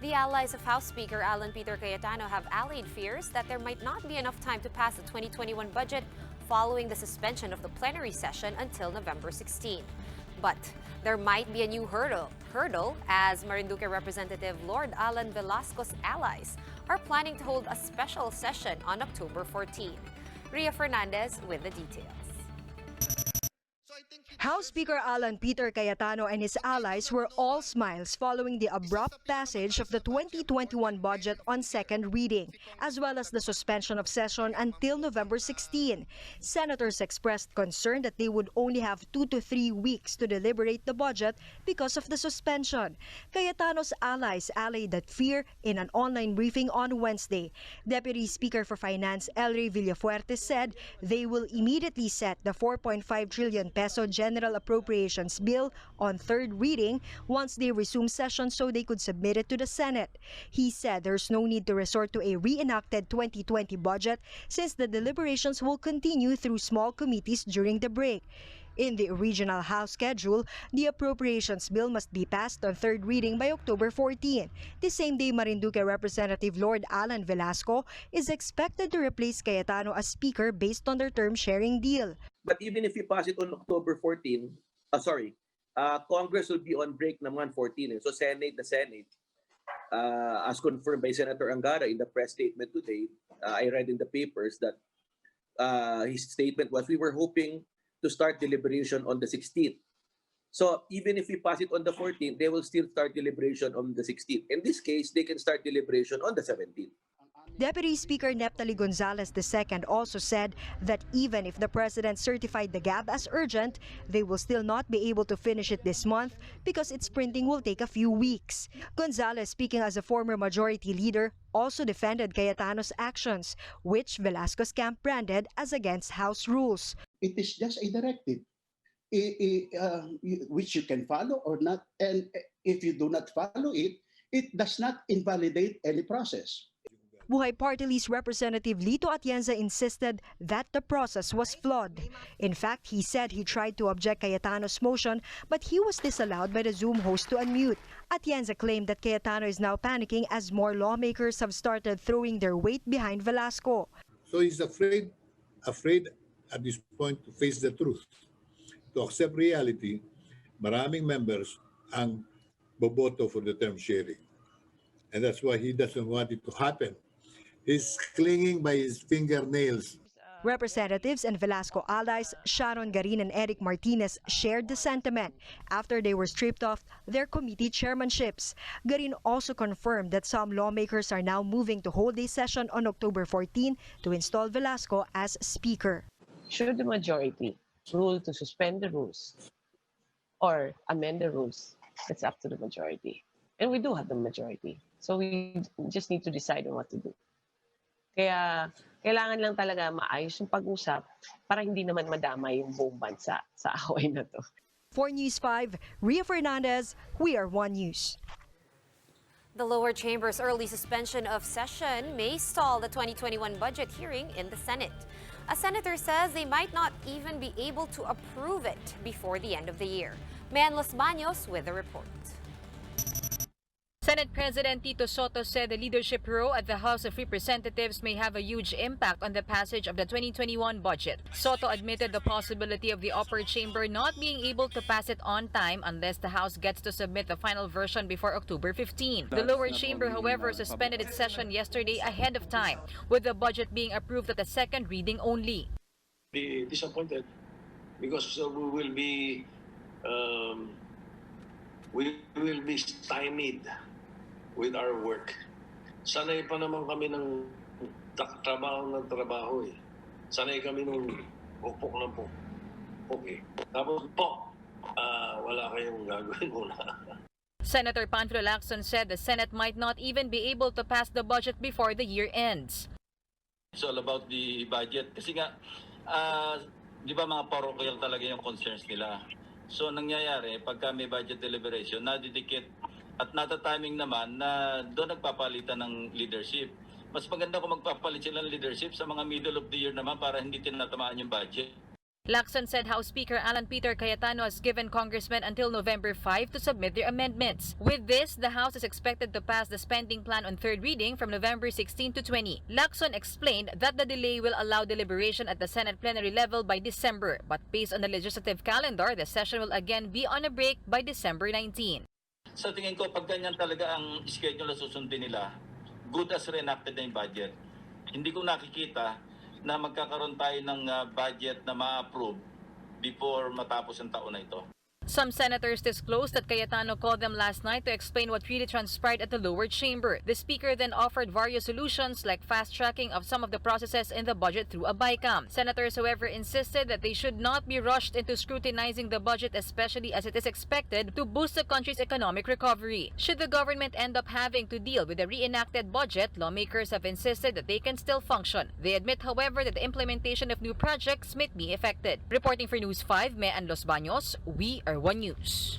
The allies of House Speaker Alan Peter Cayetano have allayed fears that there might not be enough time to pass the 2021 budget following the suspension of the plenary session until November 16. But there might be a new hurdle as Marinduque Representative Lord Alan Velasco's allies are planning to hold a special session on October 14. Ria Fernandez with the details. House Speaker Alan Peter Cayetano and his allies were all smiles following the abrupt passage of the 2021 budget on second reading, as well as the suspension of session until November 16. Senators expressed concern that they would only have 2 to 3 weeks to deliberate the budget because of the suspension. Cayetano's allies allayed that fear in an online briefing on Wednesday. Deputy Speaker for Finance Elry Villafuerte said they will immediately set the 4.5 trillion peso General Appropriations Bill on third reading once they resume session so they could submit it to the Senate. He said there's no need to resort to a reenacted 2020 budget since the deliberations will continue through small committees during the break. In the original House schedule, the appropriations bill must be passed on third reading by October 14. The same day, Marinduque Representative Lord Alan Velasco is expected to replace Cayetano as Speaker based on their term-sharing deal. But even if you pass it on October 14, Congress will be on break naman 14. So the Senate, as confirmed by Senator Angara in the press statement today, I read in the papers that his statement was, we were hoping to start deliberation on the 16th. So even if we pass it on the 14th, they will still start deliberation on the 16th. In this case, they can start deliberation on the 17th. Deputy Speaker Neptali Gonzalez II also said that even if the president certified the GAB as urgent, they will still not be able to finish it this month because its printing will take a few weeks. Gonzalez, speaking as a former majority leader, also defended Cayetano's actions, which Velasco's camp branded as against House rules. It is just a directive, which you can follow or not. And if you do not follow it, it does not invalidate any process. Buhay Party List Representative Lito Atienza insisted that the process was flawed. In fact, he said he tried to object Cayetano's motion, but he was disallowed by the Zoom host to unmute. Atienza claimed that Cayetano is now panicking as more lawmakers have started throwing their weight behind Velasco. So he's afraid at this point to face the truth, to accept reality. Maraming members ang boboto for the term sharing. And that's why he doesn't want it to happen. He's clinging by his fingernails. Representatives and Velasco allies Sharon Garin and Eric Martinez shared the sentiment after they were stripped of their committee chairmanships. Garin also confirmed that some lawmakers are now moving to hold a session on October 14 to install Velasco as Speaker. Should the majority rule to suspend the rules or amend the rules, it's up to the majority. And we do have the majority. So we just need to decide on what to do. Kaya kailangan lang talaga maayos yung pag-usap para hindi naman madamay yung buong bansa sa away na to. For News 5, Ria Fernandez, We Are One News. The lower chamber's early suspension of session may stall the 2021 budget hearing in the Senate. A senator says they might not even be able to approve it before the end of the year. Mayan Los Baños with the report. Senate President Tito Sotto said the leadership row at the House of Representatives may have a huge impact on the passage of the 2021 budget. Sotto admitted the possibility of the upper chamber not being able to pass it on time unless the House gets to submit the final version before October 15. The lower chamber, however, suspended its session yesterday ahead of time, with the budget being approved at the second reading only. Be disappointed because we will be stymied with our work. Sanay pa naman kami ng trabaho eh. Sanay kami ng pupok ng pupok eh. Tapos wala kayong gagawin muna. Senator Panfilo Lacson said the Senate might not even be able to pass the budget before the year ends. It's all about the budget. Kasi nga, di ba mga parochial talaga yung concerns nila. So nangyayari, pagka may budget deliberation, nadidikit at natatiming naman na doon nagpapalitan ng leadership. Mas maganda kung magpapalit sila ng leadership sa mga middle of the year naman para hindi tinatamaan yung budget. Lacson said House Speaker Alan Peter Cayetano has given congressmen until November 5 to submit their amendments. With this, the House is expected to pass the spending plan on third reading from November 16 to 20. Lacson explained that the delay will allow deliberation at the Senate plenary level by December, but based on the legislative calendar, the session will again be on a break by December 19. Sa tingin ko, pag ganyan talaga ang schedule na susundin nila, good as reenacted na yung budget. Hindi ko nakikita na magkakaroon tayo ng budget na ma-approve before matapos ang taon na ito. Some senators disclosed that Cayetano called them last night to explain what really transpired at the lower chamber. The speaker then offered various solutions like fast-tracking of some of the processes in the budget through a BICAM. Senators, however, insisted that they should not be rushed into scrutinizing the budget, especially as it is expected to boost the country's economic recovery. Should the government end up having to deal with a reenacted budget, lawmakers have insisted that they can still function. They admit, however, that the implementation of new projects might be affected. Reporting for News 5, Mean Los Baños, we are One News.